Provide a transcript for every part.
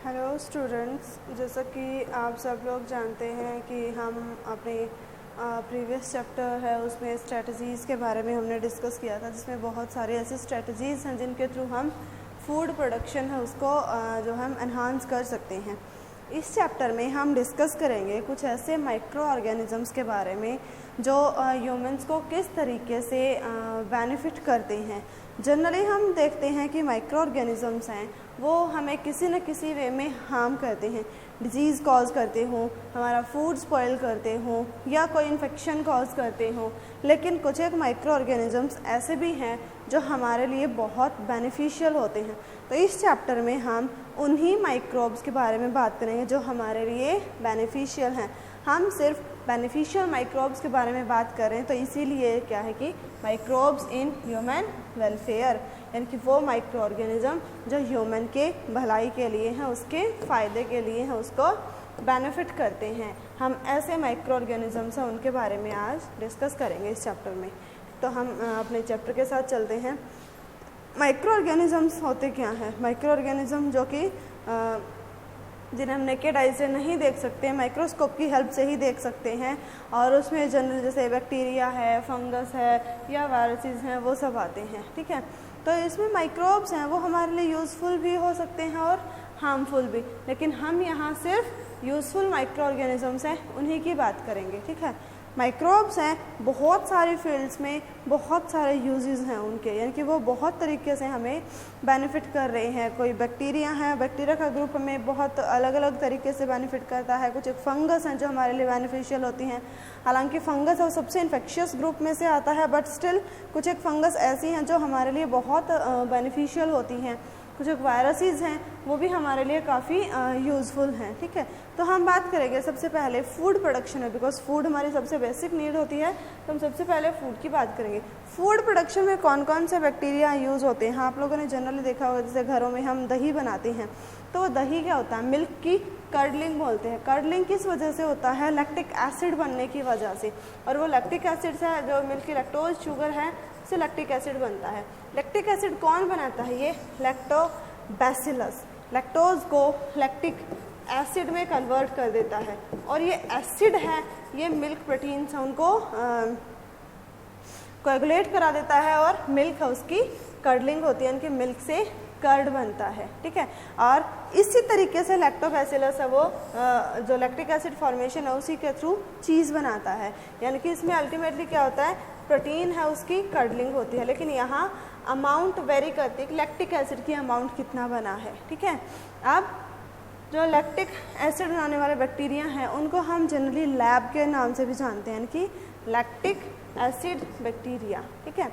Hello students, जैसा कि आप सब लोग जानते हैं कि हम अपने प्रीवियस चैप्टर है उसमें स्ट्रेटजीज़ के बारे में हमने डिस्कस किया था, जिसमें बहुत सारे ऐसे स्ट्रेटजीज़ हैं जिनके थ्रू हम फूड प्रोडक्शन है उसको जो हम एनहांस कर सकते हैं। इस चैप्टर में हम डिस्कस करेंगे कुछ ऐसे माइक्रो ऑर्गेनिज़म्स के बारे में जो ह्यूमंस को किस तरीके से बेनिफिट करते हैं। जनरली हम देखते हैं कि माइक्रो ऑर्गेनिज़म्स हैं वो हमें किसी न किसी वे में हार्म करते हैं, डिजीज़ कॉज करते हों, हमारा फूड स्पॉइल करते हों या कोई इन्फेक्शन कॉज करते हों। लेकिन कुछ एक माइक्रो ऑर्गेनिज़म्स ऐसे भी हैं जो हमारे लिए बहुत बेनिफिशियल होते हैं। तो इस चैप्टर में हम उन्हीं माइक्रोब्स के बारे में बात करेंगे जो हमारे लिए बेनिफिशियल हैं। हम सिर्फ बेनिफिशियल माइक्रोब्स के बारे में बात कर रहे हैं, तो इसीलिए क्या है कि माइक्रोब्स इन ह्यूमन वेलफेयर, यानी कि वो माइक्रो ऑर्गेनिज़म जो ह्यूमन के भलाई के लिए हैं, उसके फ़ायदे के लिए हैं, उसको बेनिफिट करते हैं। हम ऐसे माइक्रो ऑर्गेनिज़म्स हैं उनके बारे में आज डिस्कस करेंगे इस चैप्टर में। तो हम अपने चैप्टर के साथ चलते हैं। माइक्रो ऑर्गेनिज़म्स होते क्या हैं? माइक्रो ऑर्गेनिज़म जो कि जिन्हें हम नेकेड आई से नहीं देख सकते, माइक्रोस्कोप की हेल्प से ही देख सकते हैं, और उसमें जनरल जैसे बैक्टीरिया है, फंगस है या वायरसेस हैं, वो सब आते हैं। ठीक है, तो इसमें माइक्रोब्स हैं वो हमारे लिए यूज़फुल भी हो सकते हैं और हार्मफुल भी, लेकिन हम यहाँ सिर्फ यूज़फुल माइक्रो ऑर्गेनिज़म्स हैं उन्हीं की बात करेंगे। ठीक है, माइक्रोब्स हैं बहुत सारी फील्ड्स में बहुत सारे यूजेस हैं उनके, यानी कि वो बहुत तरीके से हमें बेनिफिट कर रहे हैं। कोई बैक्टीरिया है, बैक्टीरिया का ग्रुप हमें बहुत अलग अलग तरीके से बेनिफिट करता है। कुछ एक फंगस हैं जो हमारे लिए बेनिफिशियल होती हैं, हालांकि फंगस है वो सबसे इन्फेक्शियस ग्रुप में से आता है, बट स्टिल कुछ एक फंगस ऐसी हैं जो हमारे लिए बहुत बेनिफिशियल होती हैं। कुछ एक वायरसेस हैं वो भी हमारे लिए काफ़ी यूज़फुल हैं। ठीक है, तो हम बात करेंगे सबसे पहले फूड प्रोडक्शन है, बिकॉज फूड हमारी सबसे बेसिक नीड होती है, तो हम सबसे पहले फूड की बात करेंगे। फूड प्रोडक्शन में कौन कौन से बैक्टीरिया यूज़ होते हैं? आप लोगों ने जनरली देखा होगा, जैसे घरों में हम दही बनाते हैं, तो वो दही क्या होता है? मिल्क की कर्डलिंग बोलते हैं। कर्डलिंग किस वजह से होता है? लैक्टिक एसिड बनने की वजह से, और वो लैक्टिक एसिड से जो मिल्क की लैक्टोज शुगर है उससे लैक्टिक एसिड बनता है। लैक्टिक एसिड कौन बनाता है? ये लैक्टोबैसिलस लैक्टोज को लैक्टिक एसिड में कन्वर्ट कर देता है, और ये एसिड है, ये मिल्क प्रोटीन्स हैं उनको कोएगुलेट करा देता है, और मिल्क है उसकी कर्डलिंग होती है, यानी कि मिल्क से कर्ड बनता है। ठीक है, और इसी तरीके से लैक्टोबैसिलस है वो जो लैक्टिक एसिड फॉर्मेशन है उसी के थ्रू चीज़ बनाता है, यानी कि इसमें अल्टीमेटली क्या होता है? प्रोटीन है उसकी कर्डलिंग होती है, लेकिन यहाँ अमाउंट वेरी करती है कि लैक्टिक एसिड की अमाउंट कितना बना है। ठीक है, अब जो लैक्टिक एसिड बनाने वाले बैक्टीरिया हैं उनको हम जनरली लैब के नाम से भी जानते हैं, यानी कि लैक्टिक एसिड बैक्टीरिया। ठीक है,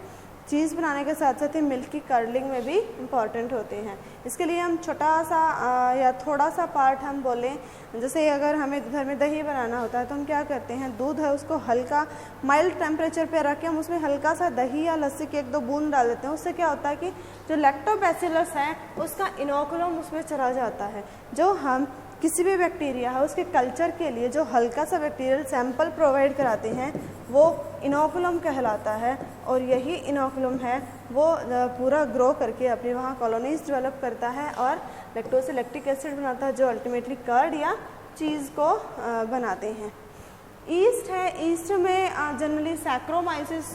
चीज़ बनाने के साथ साथ ही मिल्क की कर्डलिंग में भी इम्पॉर्टेंट होते हैं। इसके लिए हम छोटा सा या थोड़ा सा पार्ट हम बोलें, जैसे अगर हमें घर में दही बनाना होता है तो हम क्या करते हैं? दूध है उसको हल्का माइल्ड टेम्परेचर पे रख के हम उसमें हल्का सा दही या लस्सी के 1-2 बूंद डाल देते हैं। उससे क्या होता है कि जो लैक्टोबैसिलस है उसका इनोकुलम उसमें चला जाता है। जो हम किसी भी बैक्टीरिया है उसके कल्चर के लिए जो हल्का सा बैक्टीरियल सैंपल प्रोवाइड कराते हैं वो इनोकुलम कहलाता है, और यही इनोकुलम है वो पूरा ग्रो करके अपनी वहाँ कॉलोनीज डेवलप करता है और लैक्टोज से लैक्टिक एसिड बनाता है, जो अल्टीमेटली कर्ड या चीज़ को बनाते हैं। ईस्ट है, ईस्ट में जनरली सैक्रोमाइसिस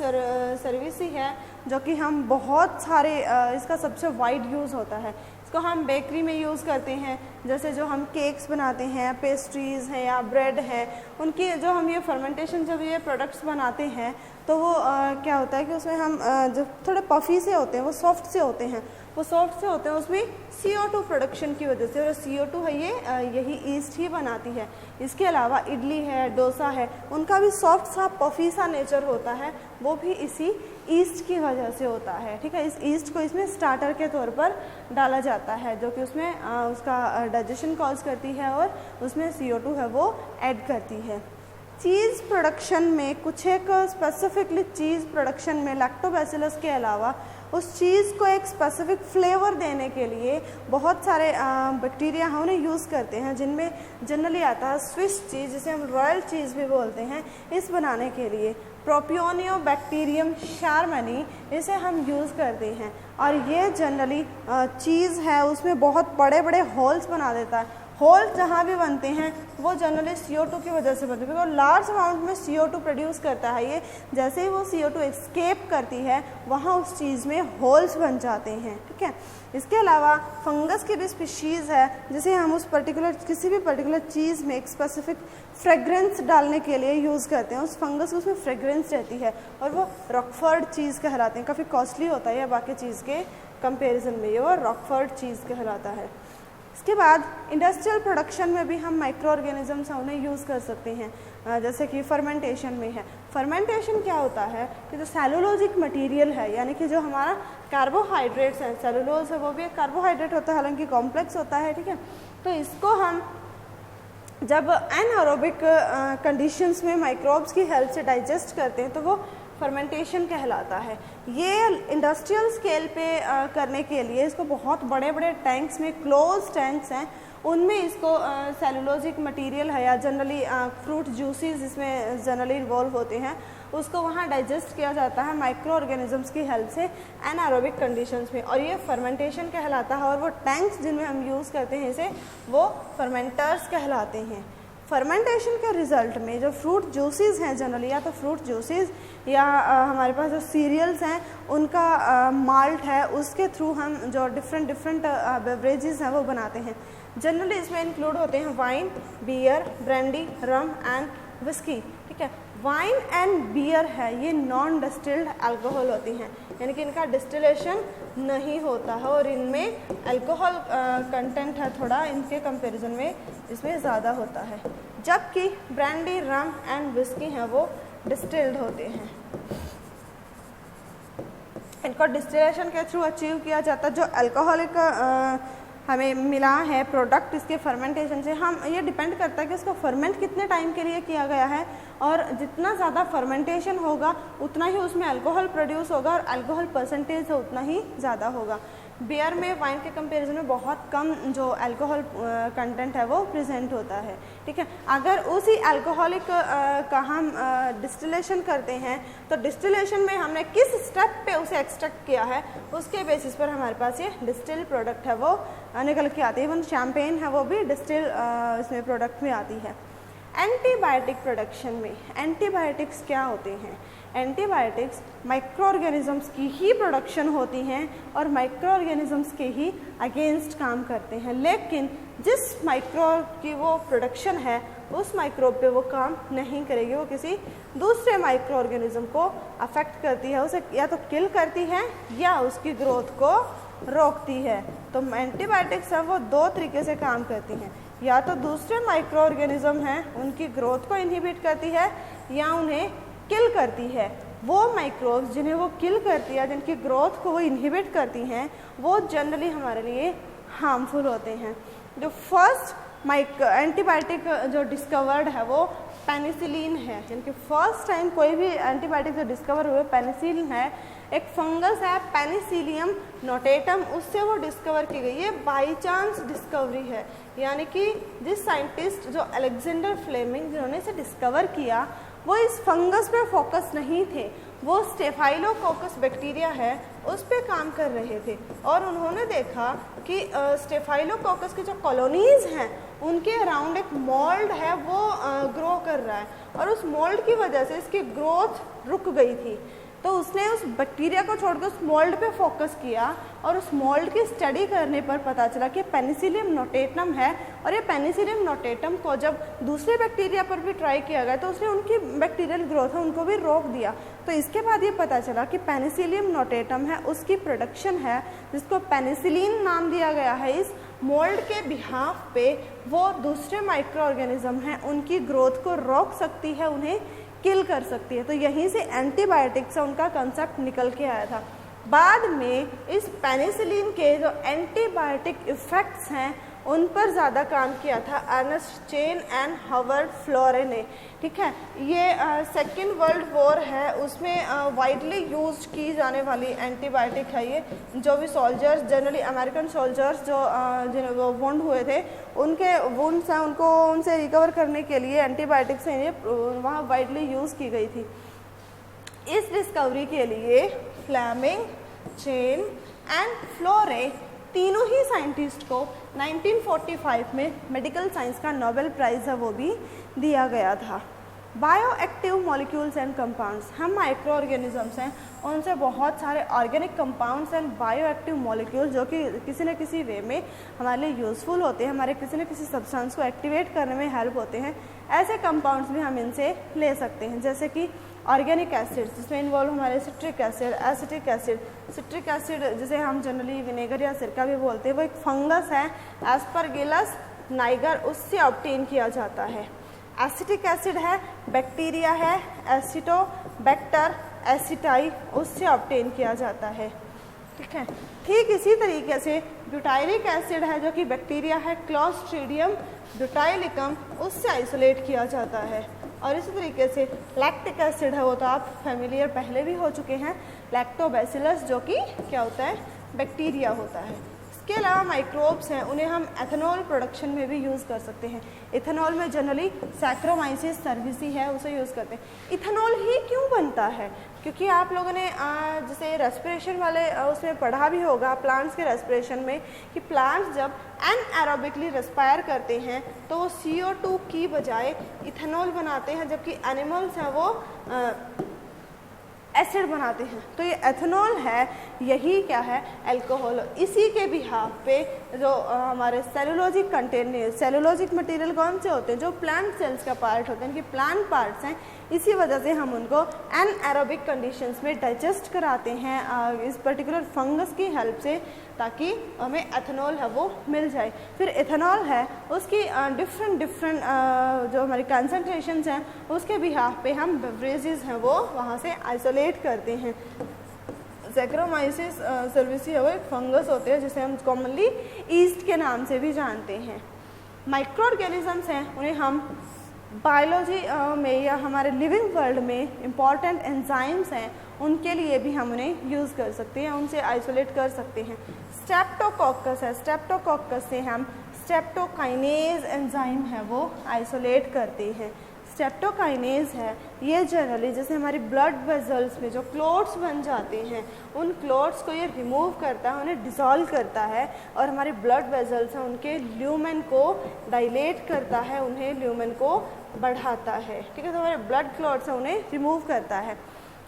सर्विसी है, जो कि हम बहुत सारे इसका सबसे वाइड यूज़ होता है। इसको हम बेकरी में यूज़ करते हैं, जैसे जो हम केक्स बनाते हैं, पेस्ट्रीज़ हैं या ब्रेड है, उनकी जो हम ये फर्मेंटेशन जब ये प्रोडक्ट्स बनाते हैं तो वो क्या होता है कि उसमें हम जो थोड़े पफ़ी से होते हैं वो सॉफ्ट से होते हैं, वो सॉफ्ट से होते हैं उसमें CO2 प्रोडक्शन की वजह से, और CO2 है ये यही ईस्ट ही बनाती है। इसके अलावा इडली है, डोसा है, उनका भी सॉफ्ट सा पफ़ी सा नेचर होता है, वो भी इसी ईस्ट की वजह से होता है। ठीक है, इस ईस्ट को इसमें स्टार्टर के तौर पर डाला जाता है, जो कि उसमें उसका डाइजेशन कॉज करती है और उसमें CO2 है वो ऐड करती है। चीज़ प्रोडक्शन में कुछ एक स्पेसिफिकली चीज़ प्रोडक्शन में लैक्टोबैसिलस के अलावा उस चीज़ को एक स्पेसिफिक फ्लेवर देने के लिए बहुत सारे बैक्टीरिया हम उन्हें यूज़ करते हैं, जिनमें जनरली आता है स्विस चीज़, जिसे हम रॉयल चीज़ भी बोलते हैं। इस बनाने के लिए प्रोपियोनियोबैक्टीरियम शार्मनी इसे हम यूज़ करते हैं, और ये जनरली चीज़ है उसमें बहुत बड़े बड़े होल्स बना देता है। होल्स जहाँ भी बनते हैं वो जनरली CO2 की वजह से बनते हैं, बिकॉज लार्ज अमाउंट में CO2 प्रोड्यूस करता है ये। जैसे ही वो CO2 एस्केप करती है वहाँ उस चीज़ में होल्स बन जाते हैं, ठीक है। इसके अलावा फंगस की भी स्पीशीज़ है जिसे हम उस पर्टिकुलर किसी भी पर्टिकुलर चीज़ में एक स्पेसिफिक फ्रेग्रेंस डालने के लिए यूज़ करते हैं। उस फंगस उसमें फ्रेग्रेंस रहती है और वो रॉकफोर्ड चीज़ कहलाते हैं। काफ़ी कॉस्टली होता है बाकी चीज़ के कंपेरिजन में, ये वो रॉकफोर्ड चीज़ कहलाता है। इसके बाद इंडस्ट्रियल प्रोडक्शन में भी हम माइक्रो ऑर्गेनिजम्स उन्हें यूज़ कर सकते हैं, जैसे कि फर्मेंटेशन में है। फर्मेंटेशन क्या होता है कि जो सेलुलोजिक मटेरियल है, यानी कि जो हमारा कार्बोहाइड्रेट्स हैं, सेलुलोज है वो भी एक कार्बोहाइड्रेट होता है, हालांकि कॉम्प्लेक्स होता है, ठीक है। तो इसको हम जब एनारोबिक कंडीशंस में माइक्रोब्स की हेल्प से डाइजेस्ट करते हैं तो वो फर्मेंटेशन कहलाता है। ये इंडस्ट्रियल स्केल पे करने के लिए इसको बहुत बड़े बड़े टैंक्स में, क्लोज टैंक्स हैं, उनमें इसको सेलुलोजिक मटेरियल है या जनरली फ्रूट जूसेस इसमें जनरली इन्वॉल्व होते हैं, उसको वहाँ डाइजेस्ट किया जाता है माइक्रो ऑर्गेनिजम्स की हेल्प से एनारोबिक कंडीशंस में, और ये फर्मेंटेशन कहलाता है। और वो टैंक्स जिनमें हम यूज़ करते हैं इसे, वो फर्मेंटर्स कहलाते हैं। फर्मेंटेशन के रिज़ल्ट में जो फ्रूट जूसेस हैं जनरली, या तो फ्रूट जूसेस या हमारे पास जो सीरियल्स हैं उनका माल्ट है, उसके थ्रू हम जो डिफरेंट बेवरेजेस हैं वो बनाते हैं। जनरली इसमें इंक्लूड होते हैं wine, beer, brandy, rum and whisky, ठीक है। वाइन एंड बियर है ये नॉन डिस्टिल्ड अल्कोहल होती हैं, यानी कि इनका डिस्टिलेशन नहीं होता है और इनमें अल्कोहल कंटेंट है थोड़ा इनके कंपैरिजन में इसमें ज़्यादा होता है, जबकि ब्रांडी, रम एंड विस्की हैं वो डिस्टिल्ड होते हैं। इनको डिस्टिलेशन के थ्रू अचीव किया जाता है। जो अल्कोहलिक हमें मिला है प्रोडक्ट इसके फर्मेंटेशन से, हम ये डिपेंड करता है कि इसको फर्मेंट कितने टाइम के लिए किया गया है, और जितना ज़्यादा फर्मेंटेशन होगा उतना ही उसमें अल्कोहल प्रोड्यूस होगा और अल्कोहल परसेंटेज है उतना ही ज़्यादा होगा। बियर में वाइन के कंपैरिजन में बहुत कम जो अल्कोहल कंटेंट है वो प्रेजेंट होता है, ठीक है। अगर उसी अल्कोहलिक का हम डिस्टिलेशन करते हैं तो डिस्टिलेशन में हमने किस स्टेप पे उसे एक्सट्रैक्ट किया है उसके बेसिस पर हमारे पास ये डिस्टिल प्रोडक्ट है वो निकल के आती है। इवन शैम्पेन है वो भी डिस्टिल इसमें प्रोडक्ट में आती है। एंटीबायोटिक प्रोडक्शन में एंटीबायोटिक्स क्या होते हैं? एंटीबायोटिक्स माइक्रो ऑर्गेनिजम्स की ही प्रोडक्शन होती हैं और माइक्रो ऑर्गेनिजम्स के ही अगेंस्ट काम करते हैं, लेकिन जिस माइक्रो की वो प्रोडक्शन है उस माइक्रोब पे वो काम नहीं करेगी, वो किसी दूसरे माइक्रो ऑर्गेनिज्म को अफेक्ट करती है, उसे या तो किल करती है या उसकी ग्रोथ को रोकती है। तो एंटीबायोटिक्स है वो दो तरीके से काम करती हैं, या तो दूसरे माइक्रो ऑर्गेनिज्म हैं उनकी ग्रोथ को इनहिबिट करती है या उन्हें किल करती है। वो माइक्रोब्स जिन्हें वो किल करती है, जिनकी ग्रोथ को वो इनहिबिट करती हैं, वो जनरली हमारे लिए हार्मफुल होते हैं। जो फर्स्ट एंटीबायोटिक जो डिस्कवर्ड है वो पेनिसिलिन है, यानी कि फर्स्ट टाइम कोई भी एंटीबायोटिक जो डिस्कवर हुए पेनिसिलिन है। एक फंगस है पेनिसिलियम नोटेटम, उससे वो डिस्कवर की गई। ये बाई चांस डिस्कवरी है, यानी कि जिस साइंटिस्ट जो अलेक्जेंडर फ्लेमिंग जिन्होंने इसे डिस्कवर किया वो इस फंगस पे फोकस नहीं थे, वो स्टेफाइलोकोकस बैक्टीरिया है उस पे काम कर रहे थे और उन्होंने देखा कि स्टेफाइलोकोकस की जो कॉलोनीज़ हैं उनके अराउंड एक मोल्ड है वो ग्रो कर रहा है और उस मोल्ड की वजह से इसकी ग्रोथ रुक गई थी। तो उसने उस बैक्टीरिया को छोड़कर उस मोल्ड पे फोकस किया और उस मोल्ड की स्टडी करने पर पता चला कि पेनिसिलियम नोटेटम है, और ये पेनिसिलियम नोटेटम को जब दूसरे बैक्टीरिया पर भी ट्राई किया गया तो उसने उनकी बैक्टीरियल ग्रोथ है उनको भी रोक दिया। तो इसके बाद ये पता चला कि पेनिसिलियम नोटेटम है उसकी प्रोडक्शन है जिसको पेनिसिलिन नाम दिया गया है, इस मोल्ड के बिहाफ पे वो दूसरे माइक्रो ऑर्गेनिज्म हैं उनकी ग्रोथ को रोक सकती है, उन्हें किल कर सकती है। तो यहीं से एंटीबायोटिक से उनका कंसेप्ट निकल के आया था। बाद में इस पेनिसिलिन के जो एंटीबायोटिक इफ़ेक्ट्स हैं उन पर ज़्यादा काम किया था अर्नेस्ट चेन एंड हार्वर्ड फ्लोरे ने। ठीक है, ये सेकेंड वर्ल्ड वॉर है उसमें वाइडली यूज की जाने वाली एंटीबायोटिक है ये। जो भी सोल्जर्स, जनरली अमेरिकन सोल्जर्स जो वुंड हुए थे, उनके वुंड्स हैं उनको उनसे रिकवर करने के लिए एंटीबायोटिक्स हैं ये वहाँ वाइडली यूज़ की गई थी। इस डिस्कवरी के लिए फ्लेमिंग, चेन एंड फ्लोरे तीनों ही साइंटिस्ट को 1945 में मेडिकल साइंस का नोबेल प्राइज़ है वो भी दिया गया था। Bio active molecules and compounds, हम माइक्रो ऑर्गेनिजम्स हैं, उनसे बहुत सारे organic compounds and bio active molecules जो कि किसी न किसी वे में हमारे लिए यूज़फुल होते हैं, हमारे किसी न किसी सब्सटेंस को एक्टिवेट करने में हेल्प होते हैं। ऐसे कंपाउंड्स भी हम इनसे ले सकते हैं, जैसे कि ऑर्गेनिक एसिड जिसमें इन्वॉल्व हमारे citric acid, acetic acid. Citric acid जिसे हम जनरली विनेगर या सिरका भी बोलते हैं, वो एक फंगस है एस्परगिलस नाइगर, उससे ऑब्टेन किया जाता है। एसिटिक एसिड है, बैक्टीरिया है, एसिटोबैक्टर एसिटाई, उससे ऑब्टेन किया जाता है। ठीक है, ठीक इसी तरीके से ब्यूटाइलिक एसिड है जो कि बैक्टीरिया है, क्लोस्ट्रीडियम ब्यूटाइलिकम, उससे आइसोलेट किया जाता है। और इसी तरीके से लैक्टिक एसिड है, वो तो आप फेमिलियर पहले भी हो चुके हैं, लैक्टोबैसिलस जो कि क्या होता है, बैक्टीरिया होता है। इसके अलावा माइक्रोब्स हैं, उन्हें हम एथेनॉल प्रोडक्शन में भी यूज़ कर सकते हैं। इथेनॉल में जनरली सैक्रोमाइसिस सर्विसी है, उसे यूज़ करते हैं। इथेनॉल ही क्यों बनता है? क्योंकि आप लोगों ने जैसे रेस्पिरेशन वाले उसमें पढ़ा भी होगा प्लांट्स के रेस्पिरेशन में कि प्लांट्स जब एनएरोबिकली रेस्पायर करते हैं तो वो CO2 की बजाय इथेनॉल बनाते हैं, जबकि एनिमल्स हैं वो एसिड बनाते हैं। तो ये एथेनॉल है, यही क्या है, अल्कोहल। इसी के बिहाफ पे जो हमारे सेलुलोजिक कंटेनर, सेलुलोजिक मटेरियल कौन से होते हैं, जो प्लांट सेल्स का पार्ट होते हैं, इनके प्लांट पार्ट्स हैं, इसी वजह से हम उनको एनएरोबिक कंडीशंस में डाइजेस्ट कराते हैं इस पर्टिकुलर फंगस की हेल्प से, ताकि हमें एथेनॉल है वो मिल जाए। फिर एथेनॉल है उसकी डिफरेंट जो हमारी कंसनट्रेशंस हैं उसके बिहाफ पे हम बेवरेजेस हैं वो वहाँ से आइसोलेट करते हैं। सैक्रोमाइसिस सर्विसी है वो एक फंगस होते हैं जिसे हम कॉमनली ईस्ट के नाम से भी जानते हैं। माइक्रो ऑर्गेनिजम्स हैं, उन्हें हम बायोलॉजी में या हमारे लिविंग वर्ल्ड में इम्पॉर्टेंट एंजाइम्स हैं, उनके लिए भी हम उन्हें यूज़ कर सकते हैं, उनसे आइसोलेट कर सकते हैं। स्ट्रेप्टोकोकस है, स्ट्रेप्टोकोकस से हम स्ट्रेप्टोकाइनेज एंजाइम है वो आइसोलेट करते हैं। स्ट्रेप्टोकाइनेज है, ये जनरली जैसे हमारी ब्लड वेजल्स में जो क्लोट्स बन जाते हैं, उन क्लोट्स को ये रिमूव करता है, उन्हें डिसॉल्व करता है, और हमारे ब्लड वेजल्स हैं उनके ल्यूमेन को डायलेट करता है, उन्हें ल्यूमेन को बढ़ाता है। ठीक है, तो हमारे ब्लड क्लॉट्स हैं उन्हें रिमूव करता है।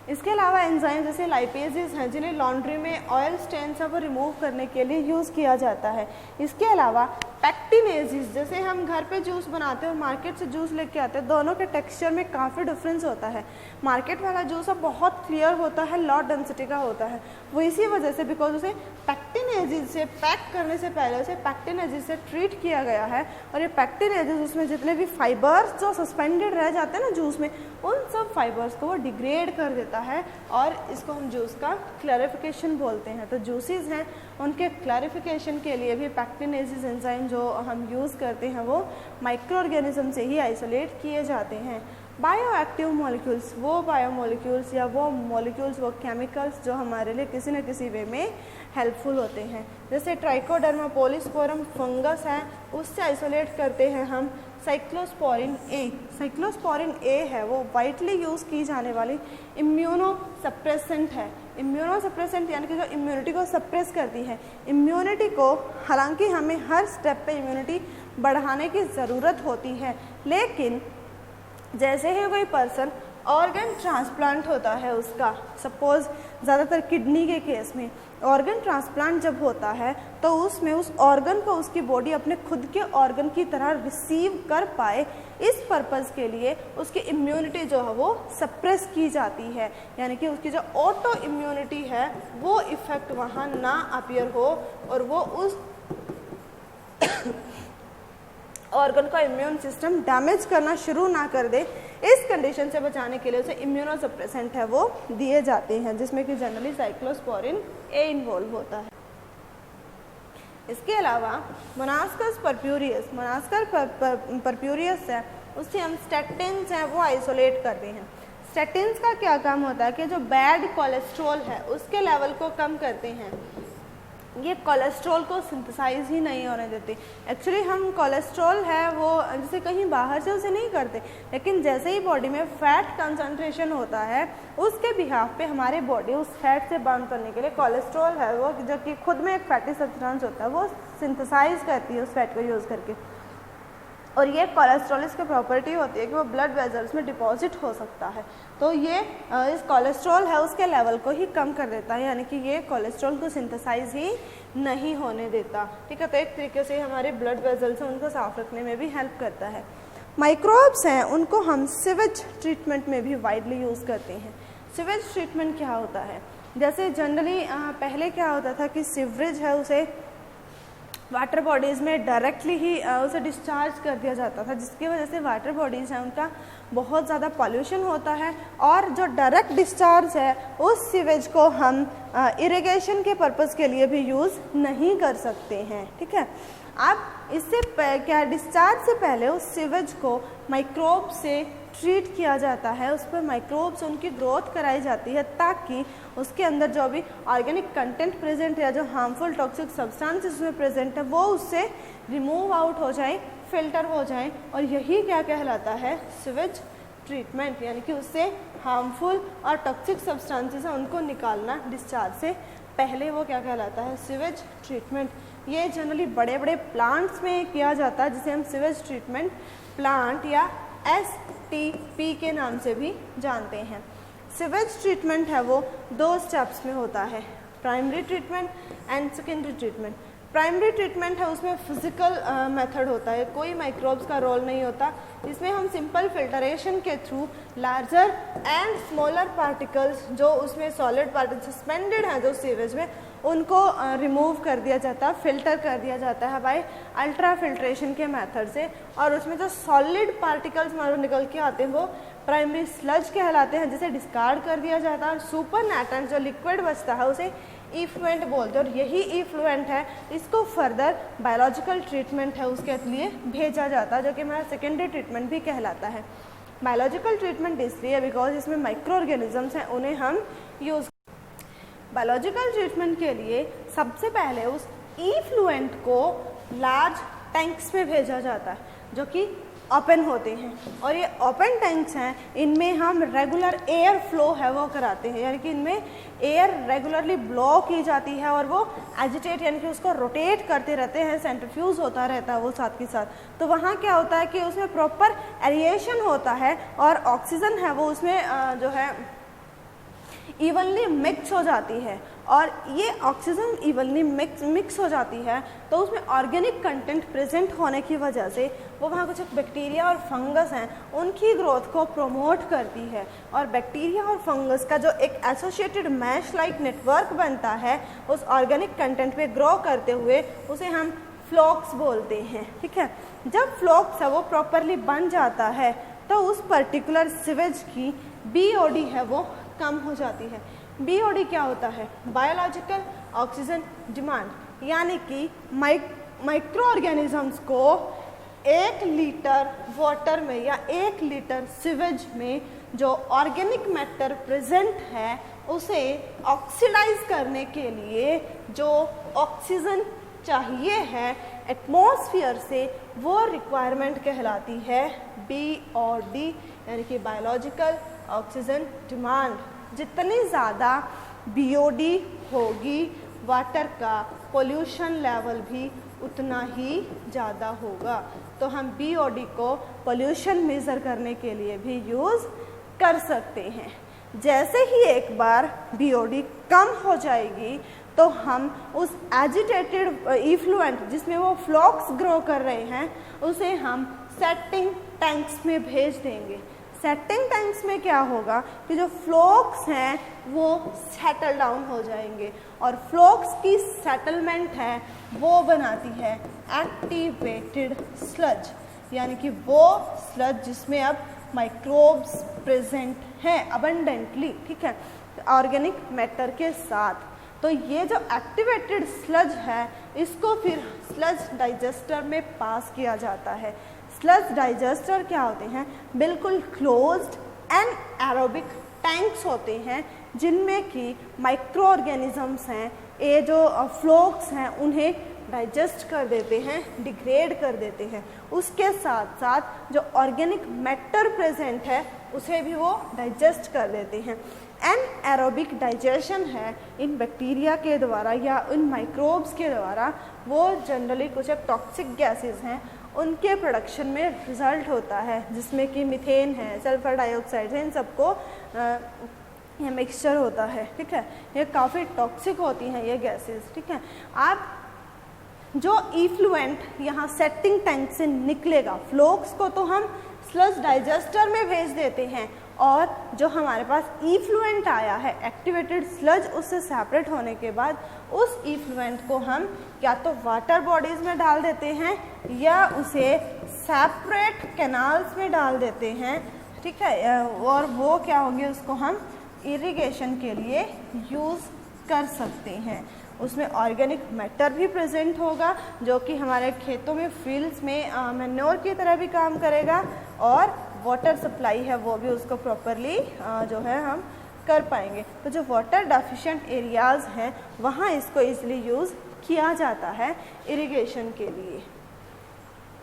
इसके अलावा एंजाइम जैसे लाइपेजेस हैं जिन्हें लॉन्ड्री में ऑयल स्टेन्स हैं वो रिमूव करने के लिए यूज़ किया जाता है। इसके अलावा पैक्टिनेजिस, जैसे हम घर पे जूस बनाते हैं और मार्केट से जूस लेके आते हैं, दोनों के टेक्सचर में काफ़ी डिफरेंस होता है। मार्केट वाला जूस अब बहुत क्लियर होता है, लॉ डेंसिटी का होता है, वो इसी वजह से बिकॉज उसे पैक्टिनेजिस से पैक करने से पहले उसे पैक्टिनेजिस से ट्रीट किया गया है, और ये पैक्टिनेजिस उसमें जितने भी फाइबर्स जो सस्पेंडेड रह जाते हैं ना जूस में, उन सब फाइबर्स को वो डिग्रेड कर देता है, और इसको हम जूस का क्लैरिफिकेशन बोलते हैं। तो जूसेस हैं उनके क्लैरिफिकेशन के लिए भी पैक्टिनेजिस एंजाइम जो हम यूज़ करते हैं वो माइक्रो ऑर्गेनिज्म से ही आइसोलेट किए जाते हैं। बायो एक्टिव मॉलिक्यूल्स, वो बायोमोलिक्यूल्स या वो मॉलिक्यूल्स, वो केमिकल्स जो हमारे लिए किसी न किसी वे में हेल्पफुल होते हैं, जैसे ट्राइकोडर्मा पोलिस्पोरम फंगस है, उससे आइसोलेट करते हैं हम साइक्लोस्पोरिन ए। साइक्लोस्पोरिन ए है वो वाइडली यूज़ की जाने वाली इम्यूनोसप्रेसेंट है। इम्यूनोसप्रेसेंट यानी कि जो इम्यूनिटी को सप्रेस करती है। इम्यूनिटी को, हालांकि हमें हर स्टेप पे इम्यूनिटी बढ़ाने की ज़रूरत होती है, लेकिन जैसे ही कोई पर्सन ऑर्गन ट्रांसप्लांट होता है उसका, सपोज़ ज़्यादातर किडनी के केस में ऑर्गन ट्रांसप्लांट जब होता है तो उसमें उस ऑर्गन को उसकी बॉडी अपने खुद के ऑर्गन की तरह रिसीव कर पाए, इस पर्पज़ के लिए उसकी इम्यूनिटी जो है वो सप्रेस की जाती है, यानी कि उसकी जो ऑटो इम्यूनिटी है वो इफ़ेक्ट वहाँ ना अपीयर हो और वो उस ऑर्गन का इम्यून सिस्टम डैमेज करना शुरू ना कर दे। इस कंडीशन से बचाने के लिए उसे इम्यूनोसप्रेसेंट है वो दिए जाते हैं, जिसमें कि जनरली साइक्लोस्पोरिन ए इन्वॉल्व होता है। इसके अलावा मोनास्कस परप्यूरियस, मोनास्कर परप्यूरियस है, उससे हम स्टैटिन्स हैं वो आइसोलेट करते हैं। स्टैटिन्स का क्या काम होता है कि जो बैड कोलेस्ट्रॉल है उसके लेवल को कम करते हैं। ये कोलेस्ट्रॉल को सिंथेसाइज ही नहीं होने देते। एक्चुअली हम कोलेस्ट्रॉल है वो जैसे कहीं बाहर से उसे नहीं करते, लेकिन जैसे ही बॉडी में फैट कंसंट्रेशन होता है उसके बिहाफ पे हमारे बॉडी उस फैट से बर्न करने के लिए कोलेस्ट्रॉल है वो, जो कि खुद में एक फैटी सब्सटेंस होता है, वो सिंथेसाइज करती है उस फैट को यूज़ करके। और ये कोलेस्ट्रॉल इसकी प्रॉपर्टी होती है कि वो ब्लड वेजल्स में डिपॉजिट हो सकता है, तो ये इस कोलेस्ट्रॉल है उसके लेवल को ही कम कर देता है, यानी कि ये कोलेस्ट्रॉल को सिंथेसाइज ही नहीं होने देता। ठीक है, तो एक तरीके से हमारे ब्लड वेजल्स हैं उनको साफ रखने में भी हेल्प करता है। माइक्रोब्स हैं उनको हम सिवेज ट्रीटमेंट में भी वाइडली यूज़ करते हैं। सिवेज ट्रीटमेंट क्या होता है, जैसे जनरली पहले क्या होता था कि सीवरेज है उसे वाटर बॉडीज़ में डायरेक्टली ही उसे डिस्चार्ज कर दिया जाता था, जिसकी वजह से वाटर बॉडीज़ हैं उनका बहुत ज़्यादा पॉल्यूशन होता है, और जो डायरेक्ट डिस्चार्ज है उस सीवेज को हम इरिगेशन के पर्पज़ के लिए भी यूज़ नहीं कर सकते हैं। ठीक है, अब इससे क्या डिस्चार्ज से पहले उस सीवेज को माइक्रोब से ट्रीट किया जाता है, उस पर माइक्रोब्स उनकी ग्रोथ कराई जाती है ताकि उसके अंदर जो भी ऑर्गेनिक कंटेंट प्रेजेंट है या जो हार्मफुल टॉक्सिक सब्सटेंसेस उसमें प्रेजेंट है वो उससे रिमूव आउट हो जाए, फिल्टर हो जाए, और यही क्या कहलाता है सिवेज ट्रीटमेंट, यानी कि उससे हार्मफुल और टॉक्सिक सब्सटेंसेस हैं उनको निकालना डिस्चार्ज से पहले, वो क्या कहलाता है सिवेज ट्रीटमेंट। ये जनरली बड़े बड़े प्लांट्स में किया जाता है जिसे हम सिवेज ट्रीटमेंट प्लांट या STP के नाम से भी जानते हैं। सिवेज ट्रीटमेंट है वो 2 स्टेप्स में होता है, primary treatment and secondary treatment. Primary treatment है उसमें फिजिकल मेथड होता है, कोई माइक्रोब्स का रोल नहीं होता, इसमें हम सिंपल फिल्टरेशन के through larger and smaller particles जो उसमें सॉलिड पार्टिकल्स सस्पेंडेड हैं जो सीवेज में उनको रिमूव कर दिया जाता है, फिल्टर कर दिया जाता है बाय अल्ट्रा फिल्ट्रेशन के मेथड से, और उसमें जो सॉलिड पार्टिकल्स हमारे निकल के आते हैं वो प्राइमरी स्लज कहलाते हैं जिसे डिस्कार्ड कर दिया जाता है, और सुपर नेटेंट जो लिक्विड बचता है उसे इफ्लुएंट बोलते हैं, और यही इफ्लुएंट है इसको फर्दर बायोलॉजिकल ट्रीटमेंट है उसके लिए भेजा जाता है, जो कि हमारा सेकेंडरी ट्रीटमेंट भी कहलाता है। बायोलॉजिकल ट्रीटमेंट इसलिए बिकॉज इसमें माइक्रो ऑर्गेनिजम्स हैं उन्हें हम यूज़। बायोलॉजिकल ट्रीटमेंट के लिए सबसे पहले उस इफ्लुएंट को लार्ज टैंक्स में भेजा जाता है जो कि ओपन होते हैं, और ये ओपन टैंक्स हैं इनमें हम रेगुलर एयर फ्लो है वो कराते हैं, यानी कि इनमें एयर रेगुलरली ब्लो की जाती है और वो एजिटेट यानी कि उसको रोटेट करते रहते हैं, सेंट्रीफ्यूज होता रहता है वो साथ के साथ। तो वहाँ क्या होता है कि उसमें प्रॉपर एरिएशन होता है और ऑक्सीजन है वो उसमें जो है इवनली मिक्स हो जाती है, और ये ऑक्सीजन इवनली मिक्स हो जाती है तो उसमें ऑर्गेनिक कंटेंट प्रेजेंट होने की वजह से वो वहाँ कुछ बैक्टीरिया और फंगस हैं उनकी ग्रोथ को प्रमोट करती है, और बैक्टीरिया और फंगस का जो एक एसोसिएटेड मैश लाइक नेटवर्क बनता है उस ऑर्गेनिक कंटेंट पे ग्रो करते हुए उसे हम फ्लोक्स बोलते हैं। ठीक है, जब फ्लोक्स है वो प्रॉपरली बन जाता है तो उस पर्टिकुलर सिवेज की BOD है वो कम हो जाती है। BOD क्या होता है? बायोलॉजिकल ऑक्सीजन डिमांड, यानी कि माइक्रो ऑर्गेनिजम्स को 1 लीटर वाटर में या 1 लीटर सीवेज में जो ऑर्गेनिक मैटर प्रेजेंट है उसे ऑक्सीडाइज करने के लिए जो ऑक्सीजन चाहिए है एटमॉस्फेयर से वो रिक्वायरमेंट कहलाती है BOD, यानी कि बायोलॉजिकल ऑक्सीजन डिमांड। जितनी ज़्यादा BOD होगी वाटर का पोल्यूशन लेवल भी उतना ही ज़्यादा होगा, तो हम BOD को पोल्यूशन मेज़र करने के लिए भी यूज़ कर सकते हैं। जैसे ही एक बार BOD कम हो जाएगी तो हम उस एजिटेटेड इफ्लुएंट जिसमें वो फ्लॉक्स ग्रो कर रहे हैं उसे हम सेटिंग टैंक्स में भेज देंगे। सेटिंग टैंक्स में क्या होगा कि जो फ्लॉक्स हैं वो सेटल डाउन हो जाएंगे, और फ्लॉक्स की सेटलमेंट है वो बनाती है एक्टिवेटेड स्लज, यानी कि वो स्लज जिसमें अब माइक्रोब्स प्रेजेंट हैं अबंडेंटली। ठीक है, ऑर्गेनिक मैटर के साथ। तो ये जो एक्टिवेटेड स्लज है इसको फिर स्लज डाइजेस्टर में पास किया जाता है। स्लज डाइजेस्टर क्या होते हैं? बिल्कुल क्लोज्ड एंड एरोबिक टैंक्स होते हैं जिनमें कि माइक्रो ऑर्गेनिजम्स हैं, ये जो फ्लोक्स हैं उन्हें डाइजेस्ट कर देते हैं, डिग्रेड कर देते हैं। उसके साथ साथ जो ऑर्गेनिक मैटर प्रेजेंट है उसे भी वो डाइजेस्ट कर देते हैं। एनएरोबिक डाइजेशन है इन बैक्टीरिया के द्वारा या इन माइक्रोब्स के द्वारा, वो जनरली कुछ एक टॉक्सिक गैसेस हैं उनके प्रोडक्शन में रिजल्ट होता है, जिसमें कि मीथेन है, सल्फर डाइऑक्साइड है, इन सबको ये मिक्सचर होता है। ठीक है, ये काफ़ी टॉक्सिक होती हैं ये गैसेस। ठीक है, आप जो इफ्लुएंट यहाँ सेटिंग टैंक से निकलेगा, फ्लोक्स को तो हम स्लज डाइजेस्टर में भेज देते हैं, और जो हमारे पास इफ्लुएंट आया है एक्टिवेटेड स्लज, उससे सेपरेट होने के बाद उस इफ्लुएंट को हम या तो वाटर बॉडीज़ में डाल देते हैं या उसे सेपरेट कैनाल्स में डाल देते हैं। ठीक है, और वो क्या होंगे, उसको हम इरिगेशन के लिए यूज़ कर सकते हैं। उसमें ऑर्गेनिक मैटर भी प्रेजेंट होगा जो कि हमारे खेतों में, फील्ड्स में मैन्योर की तरह भी काम करेगा, और वाटर सप्लाई है वो भी उसको प्रॉपरली जो है हम कर पाएंगे। तो जो वाटर डेफिशिएंट एरियाज़ हैं वहाँ इसको इजीली यूज़ किया जाता है इरिगेशन के लिए।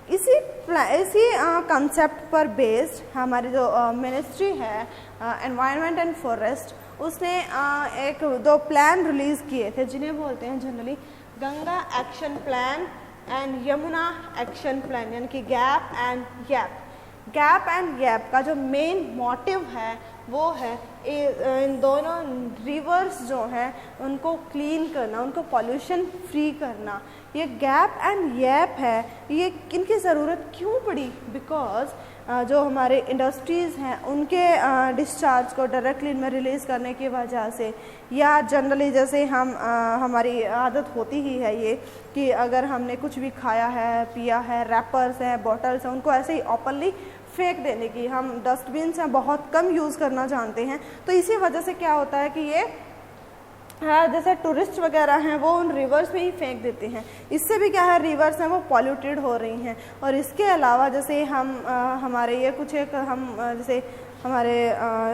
इसी कंसेप्ट पर बेस्ड हमारी जो मिनिस्ट्री है एनवायरनमेंट एंड फॉरेस्ट, उसने एक 2 प्लान रिलीज़ किए थे जिन्हें बोलते हैं generally Ganga action plan and Yamuna action plan, यानी कि gap and gap. Gap and gap का जो मेन मोटिव है वो है इन दोनों रिवर्स जो हैं उनको क्लीन करना, उनको पॉल्यूशन फ्री करना। ये गैप एंड गैप है, ये इनकी ज़रूरत क्यों पड़ी? बिकॉज जो हमारे इंडस्ट्रीज़ हैं उनके डिस्चार्ज को डायरेक्टली इनमें रिलीज़ करने की वजह से, या जनरली जैसे हमारी आदत होती ही है ये कि अगर हमने कुछ भी खाया है, पिया है, रैपर्स हैं, बॉटल्स हैं, उनको ऐसे ही ओपनली फेंक देने की, हम डस्टबिन से बहुत कम यूज़ करना जानते हैं। तो इसी वजह से क्या होता है कि ये जैसे टूरिस्ट वगैरह हैं वो उन रिवर्स में ही फेंक देते हैं। इससे भी क्या है, रिवर्स हैं वो पॉल्यूटेड हो रही हैं। और इसके अलावा जैसे हमारे ये कुछ एक जैसे हमारे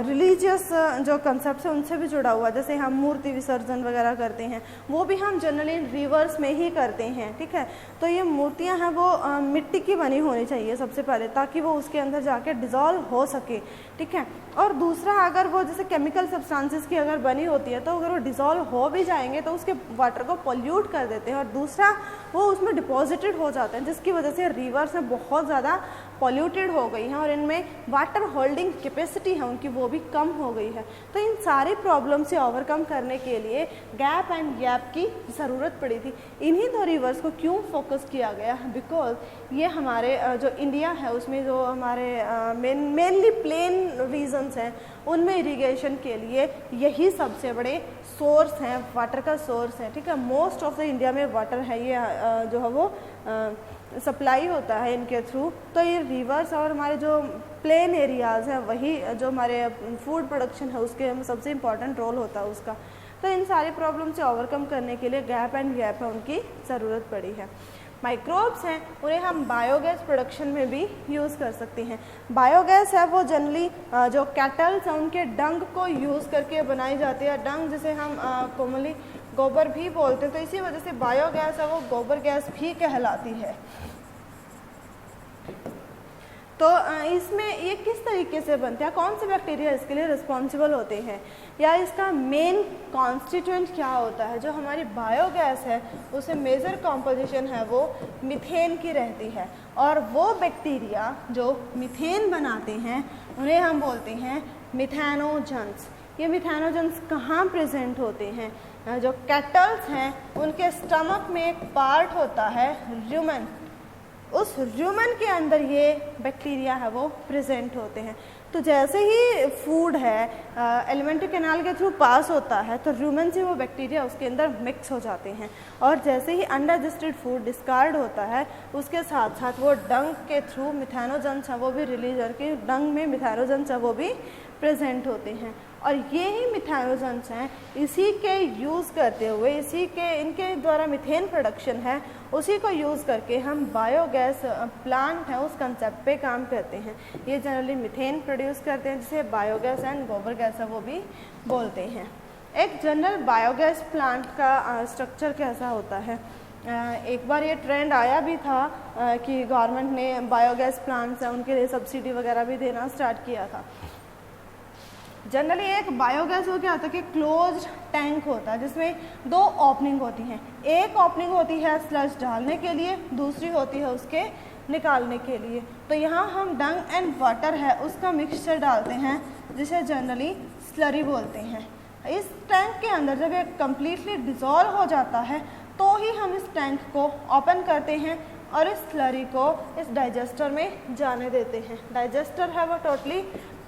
रिलीजियस जो कंसेप्ट है उनसे भी जुड़ा हुआ, जैसे हम मूर्ति विसर्जन वगैरह करते हैं वो भी हम जनरली रिवर्स में ही करते हैं। ठीक है, तो ये मूर्तियां हैं वो मिट्टी की बनी होनी चाहिए सबसे पहले, ताकि वो उसके अंदर जाके डिज़ोल्व हो सके। ठीक है, और दूसरा अगर वो जैसे केमिकल सब्सटेंसेस की अगर बनी होती है तो अगर वो डिज़ोल्व हो भी जाएंगे तो उसके वाटर को पोल्यूट कर देते हैं, और दूसरा वो उसमें डिपॉजिटेड हो जाते हैं, जिसकी वजह से रिवर्स में बहुत ज़्यादा पॉल्यूटेड हो गई हैं और इनमें वाटर होल्डिंग कैपेसिटी है उनकी वो भी कम हो गई है। तो इन सारी प्रॉब्लम से ओवरकम करने के लिए गैप एंड गैप की ज़रूरत पड़ी थी। इन्हीं दो रिवर्स को क्यों फोकस किया गया? बिकॉज ये हमारे जो इंडिया है उसमें जो हमारे मेनली प्लेन रीजन्स हैं उनमें इरिगेशन के लिए यही सबसे बड़े सोर्स हैं, वाटर का सोर्स है। ठीक है, मोस्ट ऑफ द इंडिया में वाटर है, ये जो है वो सप्लाई होता है इनके थ्रू। तो ये रिवर्स और हमारे जो प्लेन एरियाज़ हैं वही जो हमारे फूड प्रोडक्शन है उसके सबसे इम्पॉर्टेंट रोल होता है उसका। तो इन सारी प्रॉब्लम से ओवरकम करने के लिए गैप एंड गैप है उनकी ज़रूरत पड़ी है। माइक्रोब्स हैं उन्हें हम बायोगैस प्रोडक्शन में भी यूज़ कर सकते हैं। बायोगैस है वो जनरली जो कैटल्स हैं उनके डंग को यूज़ करके बनाई जाती है। डंग जिसे हम कॉमनली गोबर भी बोलते हैं, तो इसी वजह से बायोगैस है वो गोबर गैस भी कहलाती है। तो इसमें ये किस तरीके से बनते हैं, कौन से बैक्टीरिया इसके लिए रिस्पॉन्सिबल होते हैं, या इसका मेन कॉन्स्टिट्यूएंट क्या होता है? जो हमारी बायोगैस है उसे मेजर कॉम्पोजिशन है वो मीथेन की रहती है, और वो बैक्टीरिया जो मीथेन बनाते हैं उन्हें हम बोलते हैं मिथेनोजेंस। ये मिथेनोजेंस कहाँ प्रेजेंट होते हैं? जो कैटल्स हैं उनके स्टमक में एक पार्ट होता है र्यूमेन, उस र्यूमेन के अंदर ये बैक्टीरिया है वो प्रेजेंट होते हैं। तो जैसे ही फूड है एलिमेंट्री कैनाल के थ्रू पास होता है तो र्यूमेन से वो बैक्टीरिया उसके अंदर मिक्स हो जाते हैं, और जैसे ही अनडाइजेस्टेड फूड डिस्कार्ड होता है उसके साथ साथ वो डंग के थ्रू मिथेनोजेंस हैं वो भी रिलीज करके डंग में मिथेनोजेंस हैं वो भी प्रेजेंट होते हैं। और ये ही मिथेनोजेंस हैं, इसी के यूज़ करते हुए, इनके द्वारा मीथेन प्रोडक्शन है, उसी को यूज़ करके हम बायोगैस प्लांट है उस कंसेप्ट पे काम करते हैं। ये जनरली मीथेन प्रोड्यूस करते हैं, जिसे बायोगैस एंड गोबर गैस है वो भी बोलते हैं। एक जनरल बायोगैस प्लांट का स्ट्रक्चर कैसा होता है? एक बार ये ट्रेंड आया भी था कि गवर्नमेंट ने बायोगैस प्लांट्स हैं उनके लिए सब्सिडी वगैरह भी देना स्टार्ट किया था। जनरली एक बायोगैस वो क्या होता है कि क्लोज्ड टैंक होता है जिसमें 2 ओपनिंग होती हैं। एक ओपनिंग होती है स्लज डालने के लिए, दूसरी होती है उसके निकालने के लिए। तो यहाँ हम डंग एंड वाटर है उसका मिक्सचर डालते हैं जिसे जनरली स्लरी बोलते हैं। इस टैंक के अंदर जब ये कम्प्लीटली डिज़ोल्व हो जाता है तो ही हम इस टैंक को ओपन करते हैं और इस स्लरी को इस डाइजेस्टर में जाने देते हैं। डाइजेस्टर है वो टोटली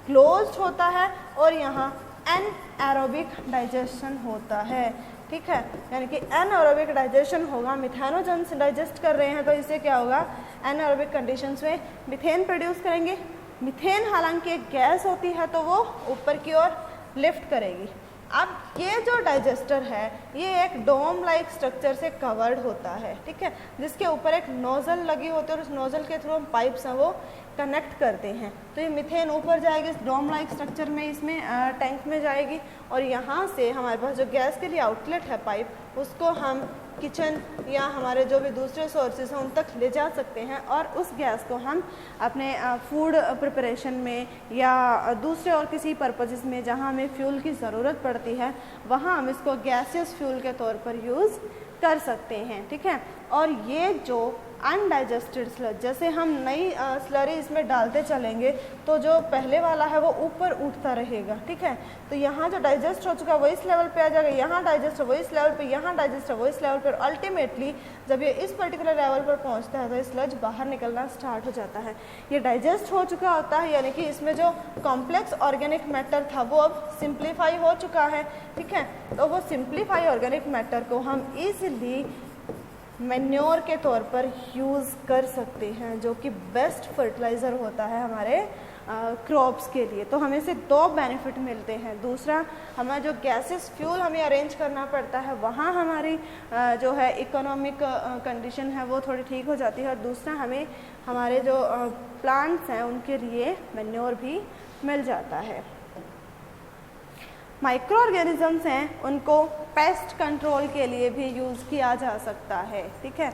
क्लोज्ड होता है और यहाँ एनएरोबिक डाइजेशन होता है, ठीक है, यानी कि एनएरोबिक डाइजेशन होगा। मिथेनोजेंस डाइजेस्ट कर रहे हैं तो इससे क्या होगा, एनएरोबिक कंडीशंस में मीथेन प्रोड्यूस करेंगे। मीथेन हालांकि एक गैस होती है तो वो ऊपर की ओर लिफ्ट करेगी। अब ये जो डाइजेस्टर है ये एक डोम लाइक स्ट्रक्चर से कवर्ड होता है, ठीक है, जिसके ऊपर एक नोज़ल लगी होती है और उस नोज़ल के थ्रू हम पाइप्स हैं वो कनेक्ट करते हैं। तो ये मीथेन ऊपर जाएगी इस डोम लाइक स्ट्रक्चर में, इसमें टैंक में जाएगी और यहाँ से हमारे पास जो गैस के लिए आउटलेट है पाइप, उसको हम किचन या हमारे जो भी दूसरे सोर्सेज हैं उन तक ले जा सकते हैं और उस गैस को हम अपने फूड प्रिपरेशन में या दूसरे और किसी पर्पसेस में जहाँ हमें फ्यूल की ज़रूरत पड़ती है वहाँ हम इसको गैसियस फ्यूल के तौर पर यूज़ कर सकते हैं, ठीक है। और ये जो अनडाइजेस्टेड स्लज, जैसे हम नई स्लरी इसमें डालते चलेंगे तो जो पहले वाला है वो ऊपर उठता रहेगा, ठीक है। तो यहाँ जो डाइजेस्ट हो चुका है वो इस लेवल पे आ जाएगा, यहाँ डाइजेस्ट है वो इस लेवल पे, यहाँ डाइजेस्ट है वो इस लेवल पर। अल्टीमेटली जब ये इस पर्टिकुलर लेवल पर पहुँचता है तो स्लज बाहर निकलना स्टार्ट हो जाता है। ये डाइजेस्ट हो चुका होता है, यानी कि इसमें जो कॉम्प्लेक्स ऑर्गेनिक मैटर था वो अब सिंप्लीफाई हो चुका है, ठीक है। तो वो सिंप्लीफाई ऑर्गेनिक मैटर को हम ईजिली मैन्योर के तौर पर यूज़ कर सकते हैं, जो कि बेस्ट फर्टिलाइज़र होता है हमारे क्रॉप्स के लिए। तो हमें से 2 बेनिफिट मिलते हैं। दूसरा, हमारा जो गैसेस फ्यूल हमें अरेंज करना पड़ता है वहाँ हमारी जो है इकोनॉमिक कंडीशन है वो थोड़ी ठीक हो जाती है। और दूसरा, हमें हमारे जो प्लांट्स हैं उनके लिए मैन्योर भी मिल जाता है। माइक्रो ऑर्गेनिजम्स हैं उनको पेस्ट कंट्रोल के लिए भी यूज़ किया जा सकता है, ठीक है।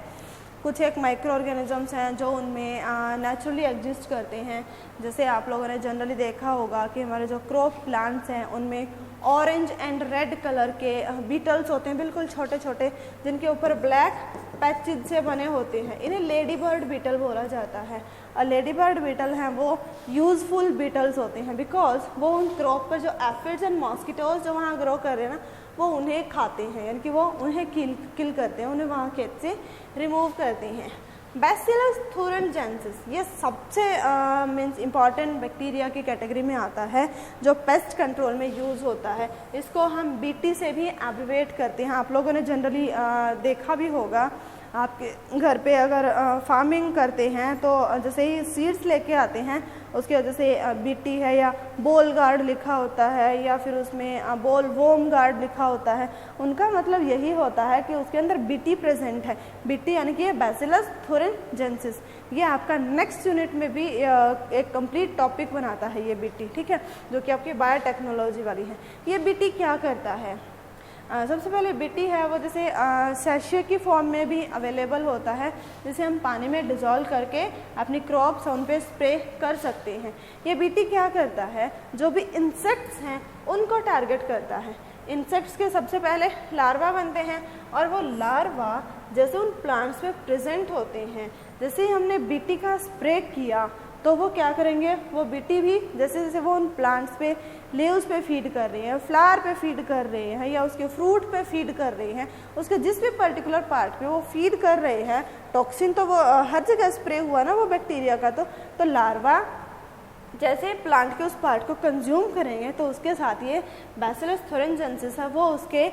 कुछ एक माइक्रो ऑर्गेनिजम्स हैं जो उनमें नेचुरली एग्जिस्ट करते हैं। जैसे आप लोगों ने जनरली देखा होगा कि हमारे जो क्रॉप प्लांट्स हैं उनमें ऑरेंज एंड रेड कलर के बीटल्स होते हैं, बिल्कुल छोटे छोटे, जिनके ऊपर ब्लैक पैचेज से बने होते हैं। इन्हें लेडी बर्ड बीटल बोला जाता है। और लेडी बर्ड बीटल हैं वो यूज़फुल बीटल्स होते हैं बिकॉज वो उन क्रॉप पर जो एफिड्स एंड मॉस्किटोज जो वहाँ ग्रो कर रहे हैं ना वो उन्हें खाते हैं, यानी कि वो उन्हें किल करते हैं, उन्हें वहाँ खेत से रिमूव करते हैं। बैसिलस थुरिनजेंसिस ये सबसे मीन्स इम्पॉर्टेंट बैक्टीरिया की कैटेगरी में आता है जो पेस्ट कंट्रोल में यूज़ होता है। इसको हम बीटी से भी एब्रिवेट करते हैं। आप लोगों ने जनरली देखा भी होगा, आपके घर पे अगर फार्मिंग करते हैं तो जैसे ही सीड्स लेके आते हैं उसकी वजह से बीटी है या बोल गार्ड लिखा होता है या फिर उसमें बोल वोम गार्ड लिखा होता है, उनका मतलब यही होता है कि उसके अंदर बीटी प्रेजेंट है। बीटी यानी कि ये बैसिलस थुरिनजेंसिस, ये आपका नेक्स्ट यूनिट में भी एक कंप्लीट टॉपिक बनाता है ये बीटी, ठीक है, जो कि आपकी बायोटेक्नोलॉजी वाली है। ये बीटी क्या करता है? सबसे पहले बीटी है वो जैसे सैशे की फॉर्म में भी अवेलेबल होता है, जिसे हम पानी में डिज़ोल्व करके अपनी क्रॉप्स उन पे स्प्रे कर सकते हैं। ये बीटी क्या करता है, जो भी इंसेक्ट्स हैं उनको टारगेट करता है। इंसेक्ट्स के सबसे पहले लार्वा बनते हैं और वो लार्वा जैसे उन प्लांट्स में प्रेजेंट होते हैं, जैसे ही हमने बीटी का स्प्रे किया तो वो क्या करेंगे, वो बीटी भी जैसे जैसे वो उन प्लांट्स पे लीव्स पे फीड कर रहे हैं, फ्लावर पे फीड कर रहे हैं या उसके फ्रूट पे फीड कर रहे हैं, उसके जिस भी पर्टिकुलर पार्ट पे वो फीड कर रहे हैं, टॉक्सिन तो वो हर जगह स्प्रे हुआ ना वो बैक्टीरिया का, तो लार्वा जैसे प्लांट के उस पार्ट को कंज्यूम करेंगे तो उसके साथ ये बैसिलस थुरिनजेंसिस है वो उसके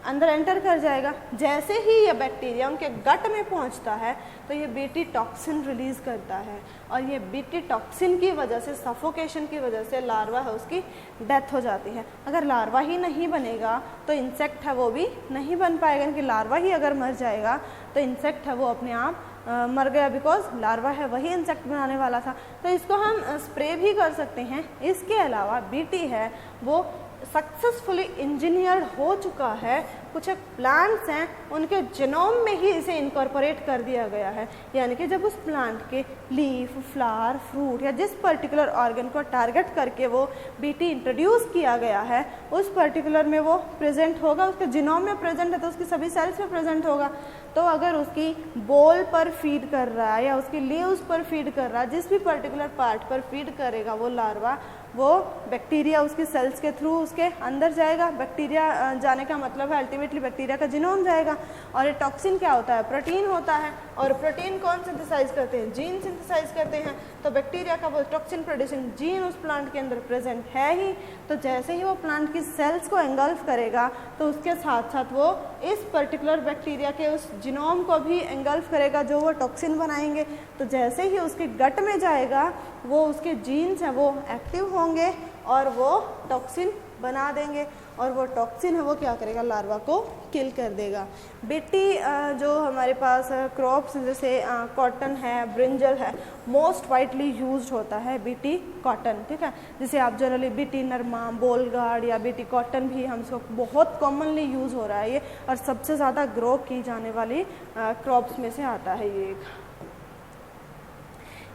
अंदर एंटर कर जाएगा। जैसे ही ये बैक्टीरिया उनके गट में पहुंचता है तो ये बीटी टॉक्सिन रिलीज़ करता है, और ये बीटी टॉक्सिन की वजह से, सफोकेशन की वजह से लार्वा है उसकी डेथ हो जाती है। अगर लार्वा ही नहीं बनेगा तो इंसेक्ट है वो भी नहीं बन पाएगा, क्योंकि लार्वा ही अगर मर जाएगा तो इंसेक्ट है वो अपने आप मर गया, बिकॉज लार्वा है वही इंसेक्ट बनाने वाला था। तो इसको हम स्प्रे भी कर सकते हैं। इसके अलावा बीटी है वो सक्सेसफुली इंजीनियर्ड हो चुका है। कुछ एक प्लांट्स हैं उनके जीनोम में ही इसे इनकॉर्पोरेट कर दिया गया है, यानी कि जब उस प्लांट के लीफ, फ्लावर, फ्रूट या जिस पर्टिकुलर ऑर्गन को टारगेट करके वो बीटी इंट्रोड्यूस किया गया है उस पर्टिकुलर में वो प्रेजेंट होगा, उसके जीनोम में प्रेजेंट है तो उसकी सभी सेल्स में प्रेजेंट होगा। तो अगर उसकी बोल पर फीड कर रहा है या उसकी लीव्स पर फीड कर रहा है, जिस भी पर्टिकुलर पार्ट पर फीड करेगा वो लार्वा, वो बैक्टीरिया उसकी सेल्स के थ्रू उसके अंदर जाएगा। बैक्टीरिया जाने का मतलब है अल्टीमेटली बैक्टीरिया का जीनोम जाएगा। और ये टॉक्सिन क्या होता है? प्रोटीन होता है, और प्रोटीन कौन सिंथेसाइज करते हैं? जीन सिंथेसाइज करते हैं। तो बैक्टीरिया का वो टॉक्सिन प्रोड्यूसिंग जीन उस प्लांट के अंदर प्रेजेंट है ही, तो जैसे ही वो प्लांट की सेल्स को एंगल्फ करेगा तो उसके साथ साथ वो इस पर्टिकुलर बैक्टीरिया के उस जीनोम को भी एंगल्फ करेगा जो वो टॉक्सिन बनाएंगे। तो जैसे ही उसके गट में जाएगा वो उसके जीन्स हैं वो एक्टिव होंगे और वो टॉक्सिन बना देंगे, और वो टॉक्सिन है वो क्या करेगा? लार्वा को किल कर देगा। बीटी जो हमारे पास क्रॉप्स जैसे कॉटन है, ब्रिंजल है, मोस्ट वाइडली यूज्ड होता है बीटी कॉटन, ठीक है। जिसे आप जनरली बीटी नरमा, बोलगार्ड या बीटी कॉटन भी हम सब बहुत कॉमनली यूज़ हो रहा है ये, और सबसे ज़्यादा ग्रो की जाने वाली क्रॉप्स में से आता है ये।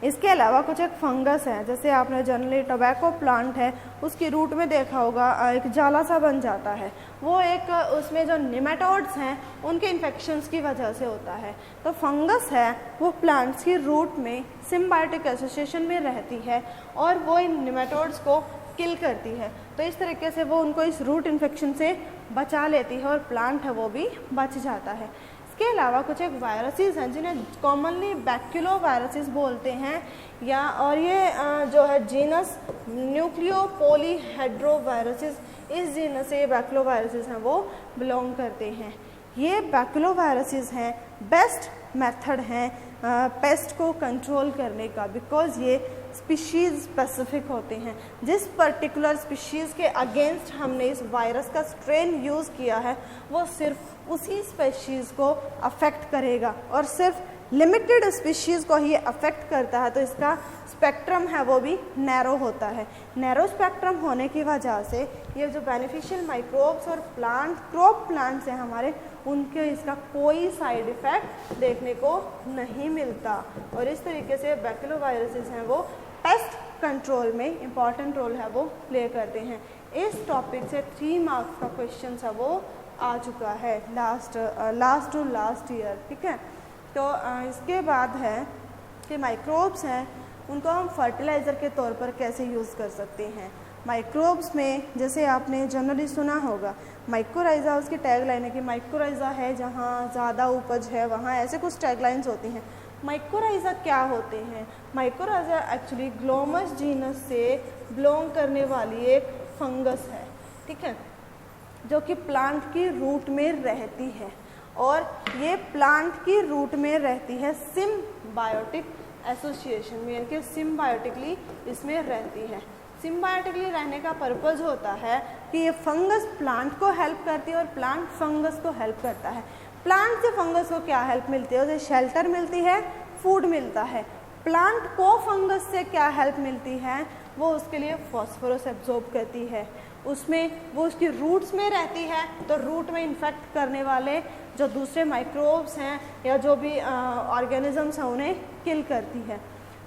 इसके अलावा कुछ एक फंगस है, जैसे आपने जनरली टोबैको प्लांट है उसकी रूट में देखा होगा एक जाला सा बन जाता है, वो एक उसमें जो निमेटोड्स हैं उनके इन्फेक्शंस की वजह से होता है। तो फंगस है वो प्लांट्स की रूट में सिम्बायोटिक एसोसिएशन में रहती है और वो इन निमेटोड्स को किल करती है। तो इस तरीके से वो उनको इस रूट इन्फेक्शन से बचा लेती है और प्लांट है वो भी बच जाता है। इसके अलावा कुछ एक वायरसेस हैं जिन्हें कॉमनली बैक्यूलो वायरसेस बोलते हैं, या और ये जो है जीनस न्यूक्लियो पॉलीहेड्रोवायरसेस, इस जीनस से ये बैक्यूलो वायरसेस हैं वो बिलोंग करते हैं। ये बैक्यूलो वायरसेस हैं बेस्ट मेथड हैं पेस्ट को कंट्रोल करने का, बिकॉज ये स्पीशीज़ स्पेसिफिक होते हैं। जिस पर्टिकुलर स्पीशीज़ के अगेंस्ट हमने इस वायरस का स्ट्रेन यूज़ किया है वो सिर्फ उसी स्पीशीज़ को अफेक्ट करेगा और सिर्फ लिमिटेड स्पीशीज़ को ही अफेक्ट करता है। तो इसका स्पेक्ट्रम है वो भी नैरो होता है। नैरो स्पेक्ट्रम होने की वजह से ये जो बेनिफिशियल माइक्रोब्स और क्रॉप प्लांट्स हैं हमारे, उनके इसका कोई साइड इफ़ेक्ट देखने को नहीं मिलता। और इस तरीके से बैक्यूलो वायरसेस हैं वो पेस्ट कंट्रोल में इम्पॉर्टेंट रोल है वो प्ले करते हैं। इस टॉपिक से 3 मार्क्स का क्वेश्चन है वो आ चुका है लास्ट टू लास्ट ईयर, ठीक है। तो इसके बाद है कि माइक्रोब्स हैं उनको हम फर्टिलाइज़र के तौर पर कैसे यूज़ कर सकते हैं। माइक्रोब्स में जैसे आपने जनरली सुना होगा माइकोराइज़ा, उसकी टैगलाइन है कि माइकोराइज़ा है जहाँ ज़्यादा उपज है वहाँ, ऐसे कुछ टैगलाइंस होती हैं। माइकोराइज़ा क्या होते हैं? माइकोराइज़ा एक्चुअली ग्लोमस जीनस से बिलोंग करने वाली एक फंगस है, ठीक है, जो कि प्लांट की रूट में रहती है। और ये प्लांट की रूट में रहती है सिम्बायोटिक एसोसिएशन में, यानी कि सिम्बायोटिकली इसमें रहती है। सिम्बायोटिकली रहने का पर्पज़ होता है कि ये फंगस प्लांट को हेल्प करती है और प्लांट फंगस को हेल्प करता है। प्लांट से फंगस को क्या हेल्प मिलती है? उसे शेल्टर मिलती है, फूड मिलता है। प्लांट को फंगस से क्या हेल्प मिलती है? वो उसके लिए फॉस्फोरस एब्जॉर्ब करती है, उसमें वो उसकी रूट्स में रहती है, तो रूट में इन्फेक्ट करने वाले जो दूसरे माइक्रोब्स हैं या जो भी ऑर्गेनिजम्स हैं उन्हें किल करती है।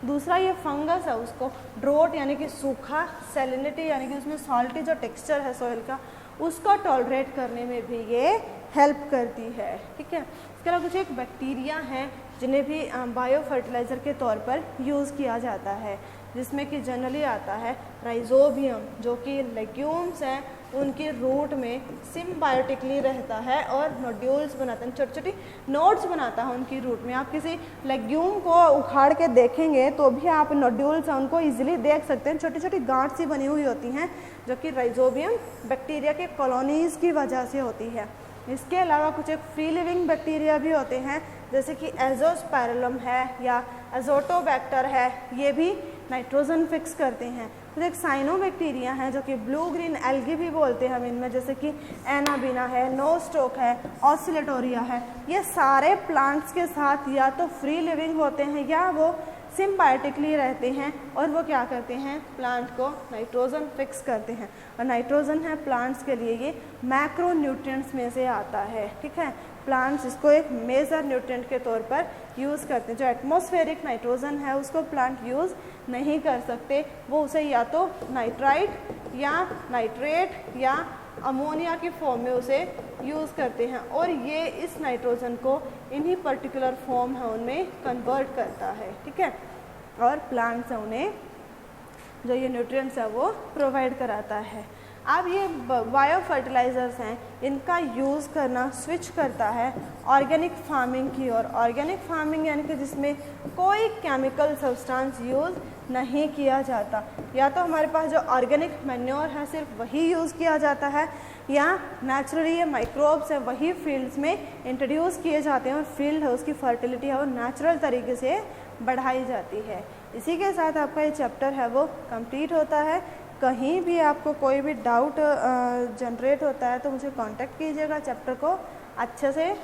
दूसरा ये फंगस है उसको ड्रोट यानी कि सूखा, सैलिनिटी यानी कि उसमें सॉल्टी जो टेक्सचर है सॉइल का उसको टॉलरेट करने में भी ये हेल्प करती है, ठीक है। इसके अलावा कुछ एक बैक्टीरिया हैं जिन्हें भी बायो फर्टिलाइज़र के तौर पर यूज़ किया जाता है, जिसमें कि जनरली आता है राइजोबियम, जो कि लेग्यूम्स हैं उनकी रूट में सिम्बायोटिकली रहता है और नोड्यूल्स बनाते हैं, छोटी छोटी नोड्स बनाता है उनकी रूट में। आप किसी लेग्यूम को उखाड़ के देखेंगे तो भी आप नोड्यूल्स हैं उनको इजीली देख सकते हैं, छोटी छोटी गांठ सी बनी हुई होती हैं, जो कि राइजोबियम बैक्टीरिया के कॉलोनीज़ की वजह से होती है। इसके अलावा कुछ एक फ्री लिविंग बैक्टीरिया भी होते हैं, जैसे कि एजोस्पाइरलम है या एजोटोबैक्टर है, ये भी नाइट्रोजन फिक्स करते हैं। कुछ एक साइनोबैक्टीरिया हैं जो कि ब्लू ग्रीन एल्गी भी बोलते हैं हम इनमें, जैसे कि एनाबिना है, नोस्टोक है, ऑसिलेटोरिया है। ये सारे प्लांट्स के साथ या तो फ्री लिविंग होते हैं या वो सिम्बायोटिकली रहते हैं, और वो क्या करते हैं, प्लांट को नाइट्रोजन फिक्स करते हैं। और नाइट्रोजन है प्लांट्स के लिए ये मैक्रो न्यूट्रिएंट्स में से आता है, ठीक है। प्लांट्स इसको एक मेजर न्यूट्रिएंट के तौर पर यूज़ करते हैं। जो एटमॉस्फेरिक नाइट्रोजन है उसको प्लांट यूज़ नहीं कर सकते, वो उसे या तो नाइट्राइट या नाइट्रेट या अमोनिया की फॉर्म में उसे यूज़ करते हैं, और ये इस नाइट्रोजन को इन्हीं पर्टिकुलर फॉर्म है उनमें कन्वर्ट करता है, ठीक है। और प्लांट्स है उन्हें जो ये न्यूट्रिएंट्स है वो प्रोवाइड कराता है। अब ये बायो फर्टिलाइज़र्स हैं, इनका यूज़ करना स्विच करता है ऑर्गेनिक फार्मिंग की ओर। ऑर्गेनिक फार्मिंग यानी कि जिसमें कोई केमिकल सब्सटेंस यूज़ नहीं किया जाता। या तो हमारे पास जो ऑर्गेनिक मैन्योर है सिर्फ वही यूज़ किया जाता है, या नेचुरली ये माइक्रोब्स है वही फील्ड्स में इंट्रोड्यूस किए जाते हैं, और फील्ड है उसकी फर्टिलिटी है वो नेचुरल तरीके से बढ़ाई जाती है। इसी के साथ आपका ये चैप्टर है वो कंप्लीट होता है। कहीं भी आपको कोई भी डाउट जनरेट होता है तो मुझे कांटेक्ट कीजिएगा, चैप्टर को अच्छे से